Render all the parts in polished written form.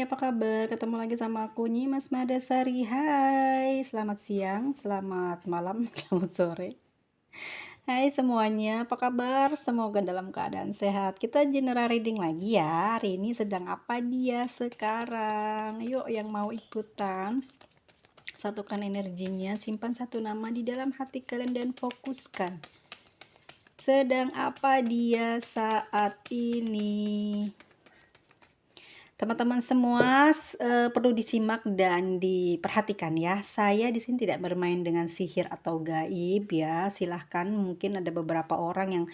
apa kabar? Ketemu lagi sama aku Nyimas Madasari. Hai, selamat siang, selamat malam, selamat sore. Hai semuanya, apa kabar? Semoga dalam keadaan sehat. Kita general reading lagi ya. Hari ini sedang apa dia sekarang? Yuk yang mau ikutan. Satukan energinya, simpan satu nama di dalam hati kalian dan fokuskan. Sedang apa dia saat ini? Teman-teman semua perlu disimak dan diperhatikan ya. Saya di sini tidak bermain dengan sihir atau gaib ya. Silahkan, mungkin ada beberapa orang yang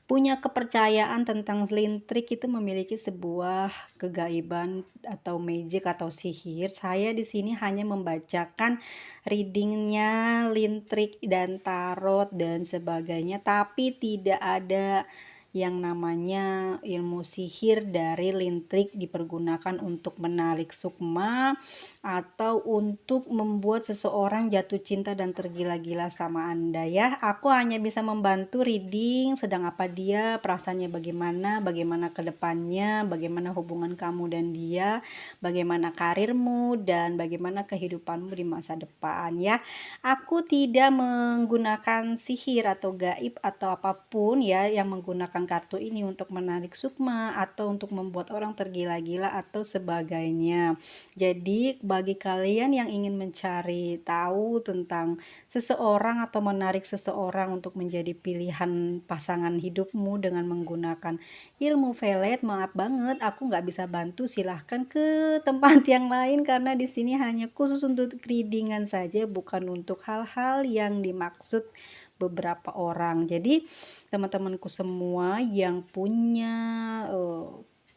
punya kepercayaan tentang lintrik itu memiliki sebuah kegaiban atau magic atau sihir. Saya di sini hanya membacakan readingnya lintrik dan tarot dan sebagainya, tapi tidak ada yang namanya ilmu sihir dari lintrik dipergunakan untuk menarik sukma atau untuk membuat seseorang jatuh cinta dan tergila-gila sama Anda ya. Aku hanya bisa membantu reading sedang apa dia, perasaannya bagaimana ke depannya, bagaimana hubungan kamu dan dia, bagaimana karirmu dan bagaimana kehidupanmu di masa depan ya. Aku tidak menggunakan sihir atau gaib atau apapun ya yang menggunakan kartu ini untuk menarik sukma atau untuk membuat orang tergila-gila atau sebagainya. Jadi bagi kalian yang ingin mencari tahu tentang seseorang atau menarik seseorang untuk menjadi pilihan pasangan hidupmu dengan menggunakan ilmu pelet, maaf banget aku nggak bisa bantu. Silahkan ke tempat yang lain karena di sini hanya khusus untuk readingan saja, bukan untuk hal-hal yang dimaksud beberapa orang. Jadi teman-temanku semua yang punya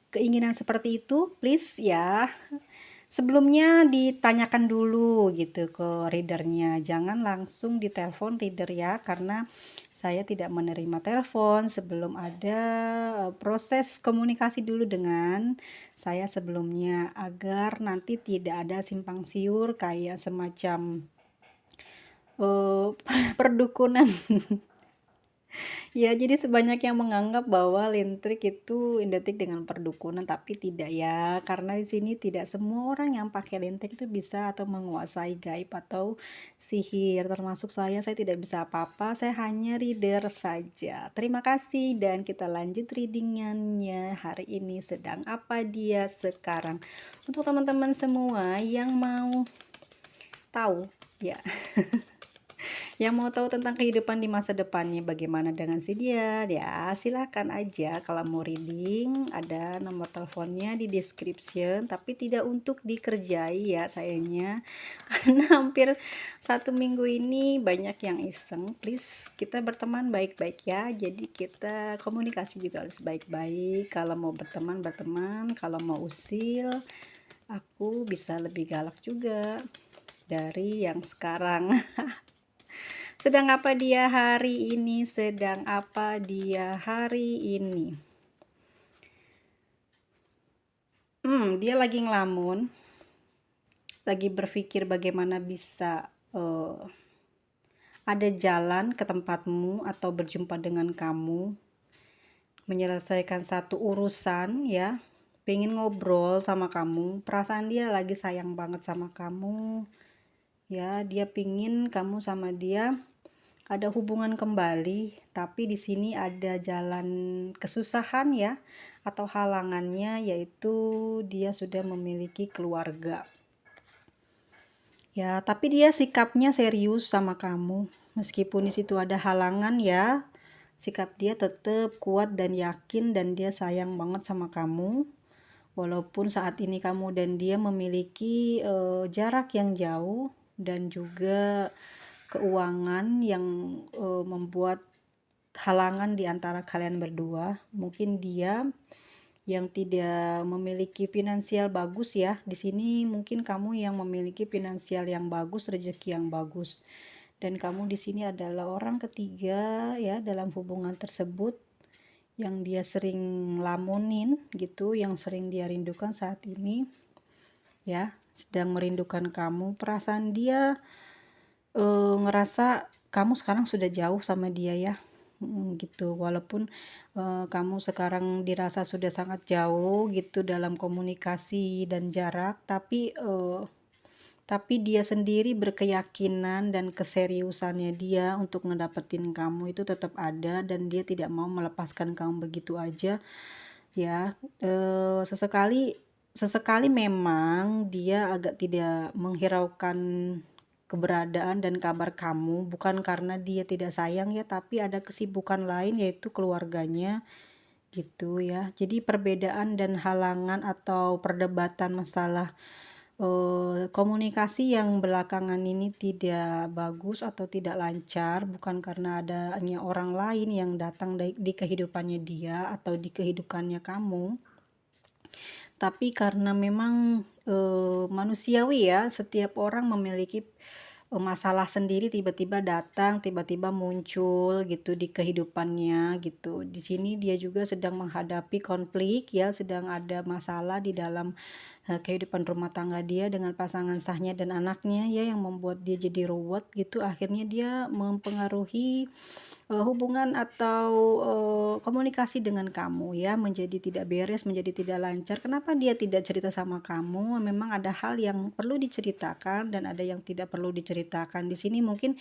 keinginan seperti itu, please ya, sebelumnya ditanyakan dulu gitu ke readernya. Jangan langsung ditelepon reader ya, karena saya tidak menerima telepon sebelum ada proses komunikasi dulu dengan saya sebelumnya, agar nanti tidak ada simpang siur kayak semacam perdukunan. Ya, jadi sebanyak yang menganggap bahwa lintrik itu identik dengan perdukunan, tapi tidak ya. Karena di sini tidak semua orang yang pakai lintrik itu bisa atau menguasai gaib atau sihir. Termasuk saya tidak bisa apa-apa. Saya hanya reader saja. Terima kasih dan kita lanjut readingannya hari ini. Sedang apa dia sekarang? Untuk teman-teman semua yang mau tahu ya. Yang mau tahu tentang kehidupan di masa depannya bagaimana dengan si dia, ya silahkan aja. Kalau mau reading ada nomor teleponnya di description, tapi tidak untuk dikerjai ya sayangnya. Karena hampir 1 minggu ini banyak yang iseng. Please kita berteman baik-baik ya. Jadi kita komunikasi juga harus baik-baik. Kalau mau berteman, kalau mau usil aku bisa lebih galak juga dari yang sekarang. Sedang apa dia hari ini? Sedang apa dia hari ini? Dia lagi ngelamun, lagi berpikir bagaimana bisa ada jalan ke tempatmu atau berjumpa dengan kamu, menyelesaikan satu urusan ya. Pengen ngobrol sama kamu, perasaan dia lagi sayang banget sama kamu ya. Dia pingin kamu sama dia ada hubungan kembali, tapi di sini ada jalan kesusahan ya atau halangannya, yaitu dia sudah memiliki keluarga. Ya, tapi dia sikapnya serius sama kamu. Meskipun di situ ada halangan ya, sikap dia tetap kuat dan yakin dan dia sayang banget sama kamu. Walaupun saat ini kamu dan dia memiliki jarak yang jauh dan juga keuangan yang membuat halangan di antara kalian berdua. Mungkin dia yang tidak memiliki finansial bagus ya. Di sini mungkin kamu yang memiliki finansial yang bagus, rezeki yang bagus. Dan kamu di sini adalah orang ketiga ya dalam hubungan tersebut yang dia sering lamunin gitu, yang sering dia rindukan saat ini. Ya, sedang merindukan kamu. Perasaan dia ngerasa kamu sekarang sudah jauh sama dia ya. gitu. Walaupun, kamu sekarang dirasa sudah sangat jauh gitu dalam komunikasi dan jarak, tapi dia sendiri berkeyakinan dan keseriusannya dia untuk ngedapetin kamu itu tetap ada dan dia tidak mau melepaskan kamu begitu aja ya. Sesekali sesekali memang dia agak tidak menghiraukan keberadaan dan kabar kamu, bukan karena dia tidak sayang ya, tapi ada kesibukan lain yaitu keluarganya gitu ya. Jadi perbedaan dan halangan atau perdebatan masalah komunikasi yang belakangan ini tidak bagus atau tidak lancar bukan karena adanya orang lain yang datang di kehidupannya dia atau di kehidupannya kamu, tapi karena memang, manusiawi ya, setiap orang memiliki, masalah sendiri tiba-tiba datang, tiba-tiba muncul gitu di kehidupannya gitu. Di sini dia juga sedang menghadapi konflik ya, sedang ada masalah di dalam, kehidupan rumah tangga dia dengan pasangan sahnya dan anaknya ya, yang membuat dia jadi ruwet gitu. Akhirnya dia mempengaruhi hubungan atau, komunikasi dengan kamu ya, menjadi tidak beres, menjadi tidak lancar. Kenapa dia tidak cerita sama kamu? Memang ada hal yang perlu diceritakan dan ada yang tidak perlu diceritakan. Di sini mungkin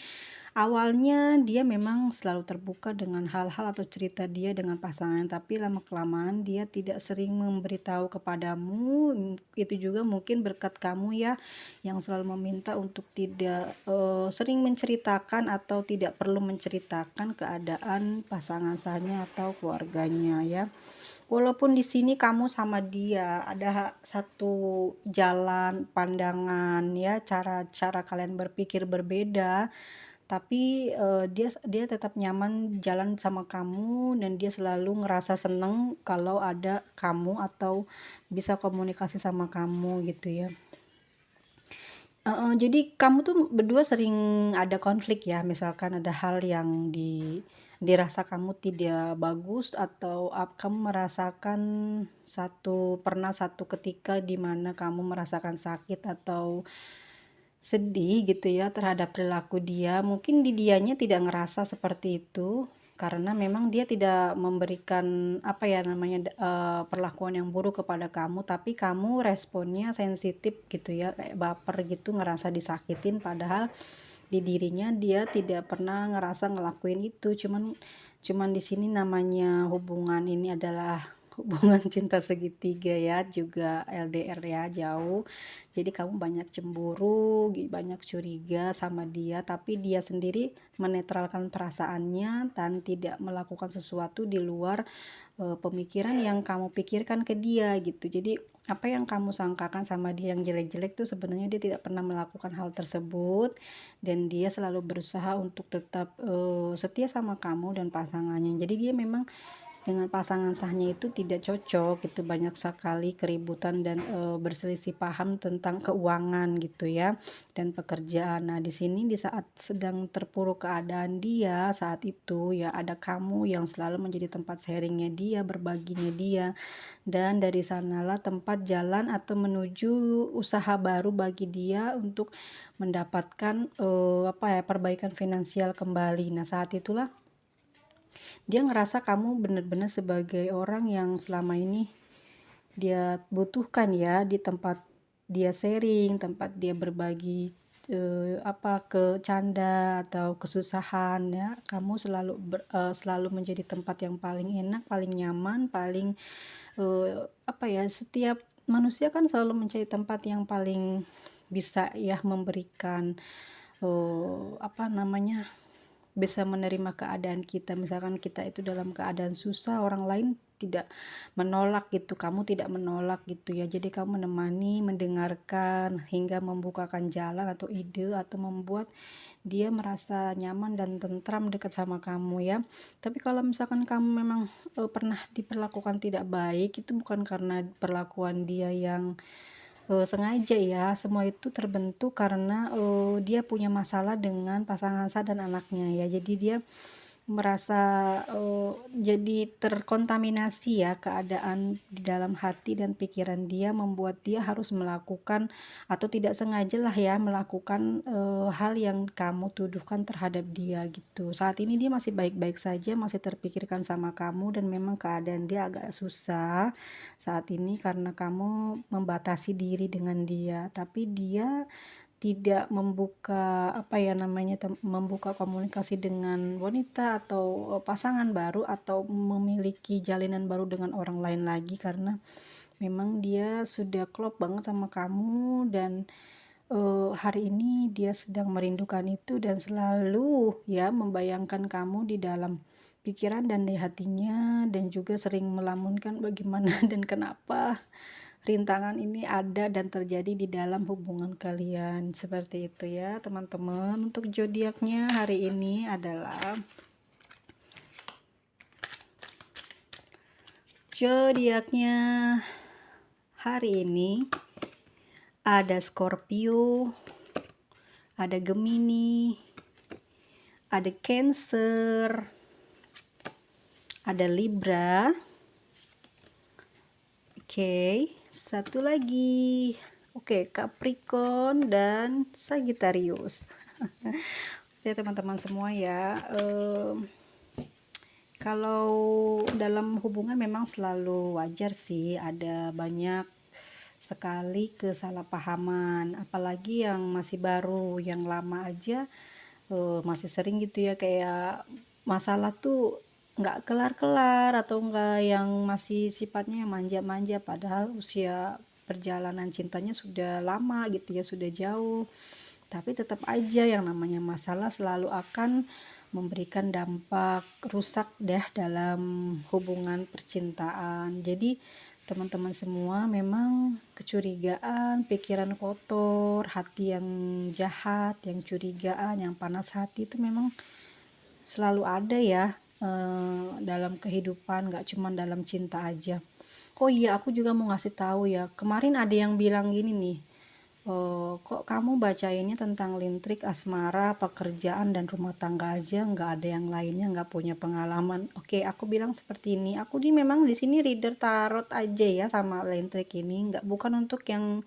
awalnya dia memang selalu terbuka dengan hal-hal atau cerita dia dengan pasangan, tapi lama-kelamaan dia tidak sering memberitahu kepadamu. Itu juga mungkin berkat kamu ya, yang selalu meminta untuk tidak sering menceritakan atau tidak perlu menceritakan keadaan pasangan sahnya atau keluarganya ya. Walaupun di sini kamu sama dia ada satu jalan pandangan ya, cara-cara kalian berpikir berbeda, tapi, dia tetap nyaman jalan sama kamu dan dia selalu ngerasa seneng kalau ada kamu atau bisa komunikasi sama kamu gitu ya. Jadi kamu tuh berdua sering ada konflik ya, misalkan ada hal yang dirasa kamu tidak bagus atau kamu merasakan pernah satu ketika di mana kamu merasakan sakit atau sedih gitu ya terhadap perilaku dia, mungkin di dianya tidak ngerasa seperti itu, karena memang dia tidak memberikan, apa ya namanya, perlakuan yang buruk kepada kamu, tapi kamu responnya sensitif gitu ya, kayak baper gitu, ngerasa disakitin, padahal di dirinya dia tidak pernah ngerasa ngelakuin itu, cuman cuman di sini namanya hubungan ini adalah hubungan cinta segitiga ya, juga LDR ya, jauh. Jadi kamu banyak cemburu, banyak curiga sama dia, tapi dia sendiri menetralkan perasaannya dan tidak melakukan sesuatu di luar pemikiran yang kamu pikirkan ke dia gitu. Jadi apa yang kamu sangkakan sama dia yang jelek-jelek tuh sebenarnya dia tidak pernah melakukan hal tersebut dan dia selalu berusaha untuk tetap setia sama kamu dan pasangannya. Jadi dia memang dengan pasangan sahnya itu tidak cocok gitu, banyak sekali keributan dan berselisih paham tentang keuangan gitu ya dan pekerjaan. Nah, di sini di saat sedang terpuruk keadaan dia saat itu ya ada kamu yang selalu menjadi tempat sharingnya dia, berbaginya dia, dan dari sanalah tempat jalan atau menuju usaha baru bagi dia untuk mendapatkan apa ya, perbaikan finansial kembali. Nah, saat itulah dia ngerasa kamu benar-benar sebagai orang yang selama ini dia butuhkan ya, di tempat dia sharing, tempat dia berbagi apa canda atau kesusahan ya. Kamu selalu menjadi tempat yang paling enak, paling nyaman, paling apa ya, setiap manusia kan selalu mencari tempat yang paling bisa ya memberikan apa namanya, bisa menerima keadaan kita. Misalkan kita itu dalam keadaan susah, orang lain tidak menolak gitu, kamu tidak menolak gitu ya. Jadi kamu menemani, mendengarkan, hingga membukakan jalan atau ide atau membuat dia merasa nyaman dan tentram dekat sama kamu ya. Tapi kalau misalkan kamu memang pernah diperlakukan tidak baik, itu bukan karena perlakuan dia yang sengaja ya, semua itu terbentuk karena dia punya masalah dengan pasangan sah dan anaknya ya. Jadi dia merasa, jadi terkontaminasi ya keadaan di dalam hati dan pikiran dia, membuat dia harus melakukan atau tidak sengaja lah ya melakukan, hal yang kamu tuduhkan terhadap dia gitu. Saat ini dia masih baik-baik saja, masih terpikirkan sama kamu dan memang keadaan dia agak susah saat ini karena kamu membatasi diri dengan dia. Tapi dia tidak membuka, apa ya namanya, membuka komunikasi dengan wanita atau, pasangan baru atau memiliki jalinan baru dengan orang lain lagi karena memang dia sudah klop banget sama kamu dan, hari ini dia sedang merindukan itu dan selalu ya membayangkan kamu di dalam pikiran dan di hatinya dan juga sering melamunkan bagaimana dan kenapa rintangan ini ada dan terjadi di dalam hubungan kalian. Seperti itu ya, teman-teman. Untuk zodiaknya hari ini adalah zodiaknya hari ini ada Scorpio, ada Gemini, ada Cancer, ada Libra. Oke, satu lagi. Oke, Capricorn dan Sagittarius. Ya teman-teman semua ya. Kalau dalam hubungan memang selalu wajar sih ada banyak sekali kesalahpahaman, apalagi yang masih baru, yang lama aja masih sering gitu ya kayak masalah tuh nggak kelar-kelar atau enggak yang masih sifatnya manja-manja padahal usia perjalanan cintanya sudah lama gitu ya, sudah jauh. Tapi tetap aja yang namanya masalah selalu akan memberikan dampak rusak deh dalam hubungan percintaan. Jadi teman-teman semua memang kecurigaan, pikiran kotor, hati yang jahat, yang curigaan, yang panas hati itu memang selalu ada ya dalam kehidupan, gak cuma dalam cinta aja. Oh iya, aku juga mau ngasih tahu ya. Kemarin ada yang bilang gini nih, kok kamu bacainnya tentang lintrik, asmara, pekerjaan dan rumah tangga aja, nggak ada yang lainnya, nggak punya pengalaman. Oke, aku bilang seperti ini. Aku memang di sini reader tarot aja ya sama lintrik ini, nggak bukan untuk yang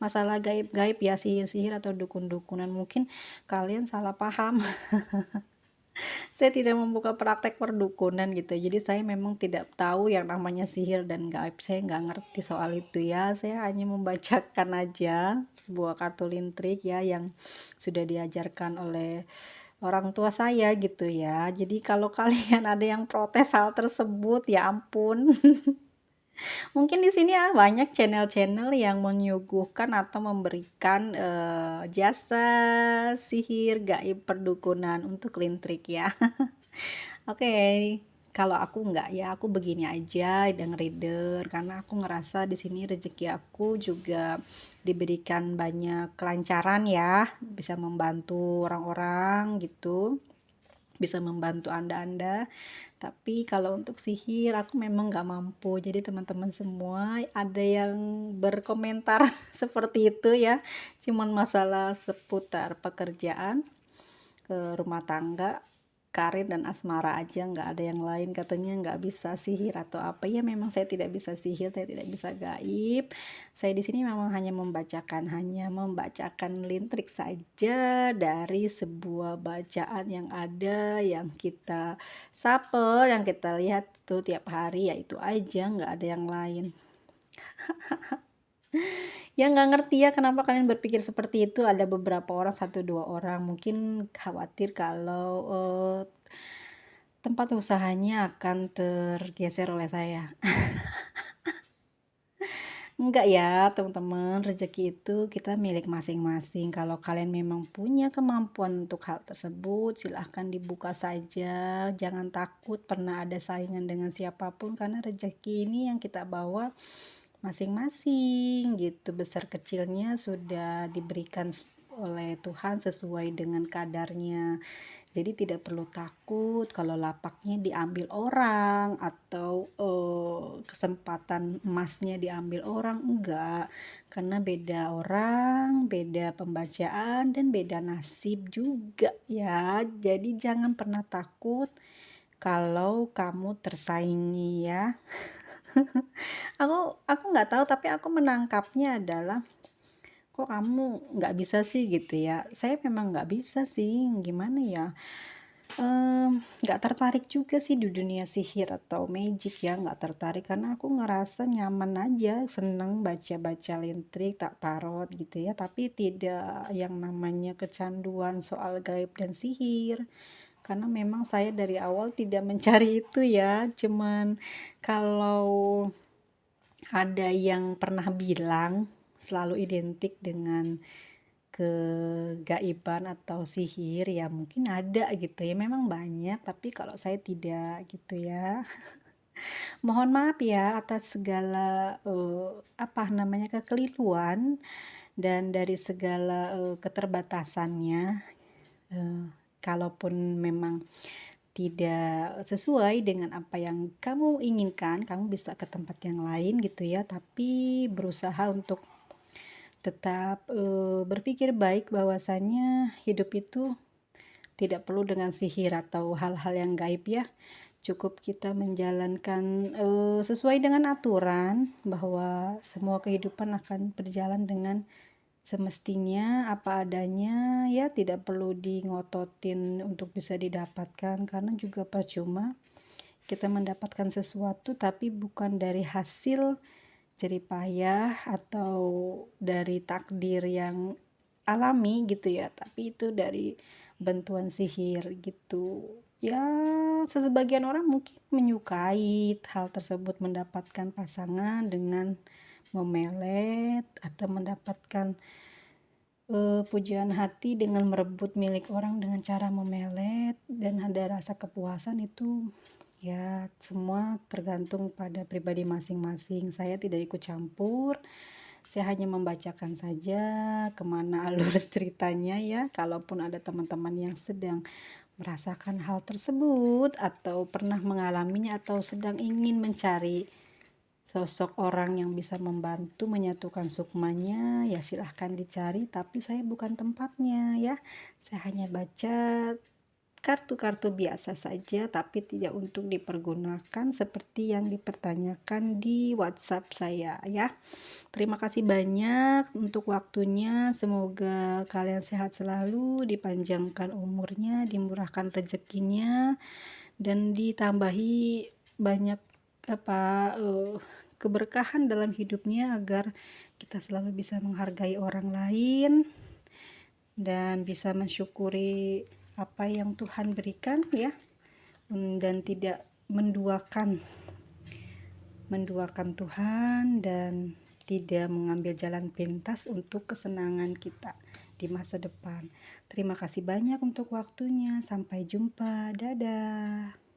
masalah gaib-gaib ya, sihir-sihir atau dukun-dukunan. Mungkin kalian salah paham. Saya tidak membuka praktek perdukunan gitu, jadi saya memang tidak tahu yang namanya sihir dan gaib, saya nggak ngerti soal itu ya. Saya hanya membacakan aja sebuah kartu lintrik ya yang sudah diajarkan oleh orang tua saya gitu ya. Jadi kalau kalian ada yang protes hal tersebut, ya ampun. Mungkin di sini ya banyak channel-channel yang menyuguhkan atau memberikan jasa sihir gaib perdukunan untuk lintrik ya. Oke, kalau aku enggak ya, aku begini aja dan reader karena aku ngerasa di sini rezeki aku juga diberikan banyak kelancaran ya, bisa membantu orang-orang gitu, bisa membantu anda-anda. Tapi kalau untuk sihir aku memang nggak mampu. Jadi teman-teman semua ada yang berkomentar seperti itu ya, cuman masalah seputar pekerjaan, rumah tangga, karir dan asmara aja, nggak ada yang lain. Katanya nggak bisa sihir atau apa ya, memang saya tidak bisa sihir, saya tidak bisa gaib. Saya di sini memang hanya membacakan lintrik saja dari sebuah bacaan yang ada, yang kita sapel, yang kita lihat tuh tiap hari, ya itu aja, nggak ada yang lain. Ya nggak ngerti ya kenapa kalian berpikir seperti itu. Ada beberapa orang, satu dua orang mungkin khawatir kalau tempat usahanya akan tergeser oleh saya. Enggak ya teman-teman, rezeki itu kita milik masing-masing. Kalau kalian memang punya kemampuan untuk hal tersebut, silahkan dibuka saja. Jangan takut pernah ada saingan dengan siapapun, karena rezeki ini yang kita bawa masing-masing gitu. Besar kecilnya sudah diberikan oleh Tuhan sesuai dengan kadarnya. Jadi tidak perlu takut kalau lapaknya diambil orang atau, kesempatan emasnya diambil orang, enggak. Karena beda orang, beda pembacaan, dan beda nasib juga ya. Jadi jangan pernah takut kalau kamu tersaingi ya. Aku nggak tahu, tapi aku menangkapnya adalah, "Kok kamu nggak bisa sih?" Gitu ya. Saya memang nggak bisa sih, gimana ya, nggak tertarik juga sih di dunia sihir atau magic ya, nggak tertarik karena aku ngerasa nyaman aja, seneng baca-baca lintrik, tak tarot gitu ya, tapi tidak yang namanya kecanduan soal gaib dan sihir. Karena memang saya dari awal tidak mencari itu ya, cuman kalau ada yang pernah bilang selalu identik dengan kegaiban atau sihir, ya mungkin ada gitu ya, memang banyak, tapi kalau saya tidak gitu ya. Mohon maaf ya atas segala, apa namanya, kekeliruan dan dari segala, keterbatasannya, eee, kalaupun memang tidak sesuai dengan apa yang kamu inginkan, kamu bisa ke tempat yang lain gitu ya, tapi berusaha untuk tetap, berpikir baik bahwasanya hidup itu tidak perlu dengan sihir atau hal-hal yang gaib ya. Cukup kita menjalankan, sesuai dengan aturan bahwa semua kehidupan akan berjalan dengan semestinya, apa adanya, ya tidak perlu di ngototin untuk bisa didapatkan karena juga percuma kita mendapatkan sesuatu tapi bukan dari hasil jerih payah atau dari takdir yang alami gitu ya, tapi itu dari bantuan sihir gitu. Ya, sebagian orang mungkin menyukai hal tersebut, mendapatkan pasangan dengan memelet atau mendapatkan, pujian hati dengan merebut milik orang dengan cara memelet dan ada rasa kepuasan itu. Ya, semua tergantung pada pribadi masing-masing. Saya tidak ikut campur, saya hanya membacakan saja kemana alur ceritanya ya. Kalaupun ada teman-teman yang sedang merasakan hal tersebut atau pernah mengalaminya atau sedang ingin mencari sosok orang yang bisa membantu menyatukan sukmanya, ya silahkan dicari, tapi saya bukan tempatnya ya. Saya hanya baca kartu-kartu biasa saja, tapi tidak untuk dipergunakan seperti yang dipertanyakan di WhatsApp saya ya. Terima kasih banyak untuk waktunya. Semoga kalian sehat selalu, dipanjangkan umurnya, dimurahkan rezekinya, dan ditambahi banyak apa, keberkahan dalam hidupnya agar kita selalu bisa menghargai orang lain dan bisa mensyukuri apa yang Tuhan berikan ya, dan tidak menduakan menduakan Tuhan dan tidak mengambil jalan pintas untuk kesenangan kita di masa depan. Terima kasih banyak untuk waktunya. Sampai jumpa. Dadah.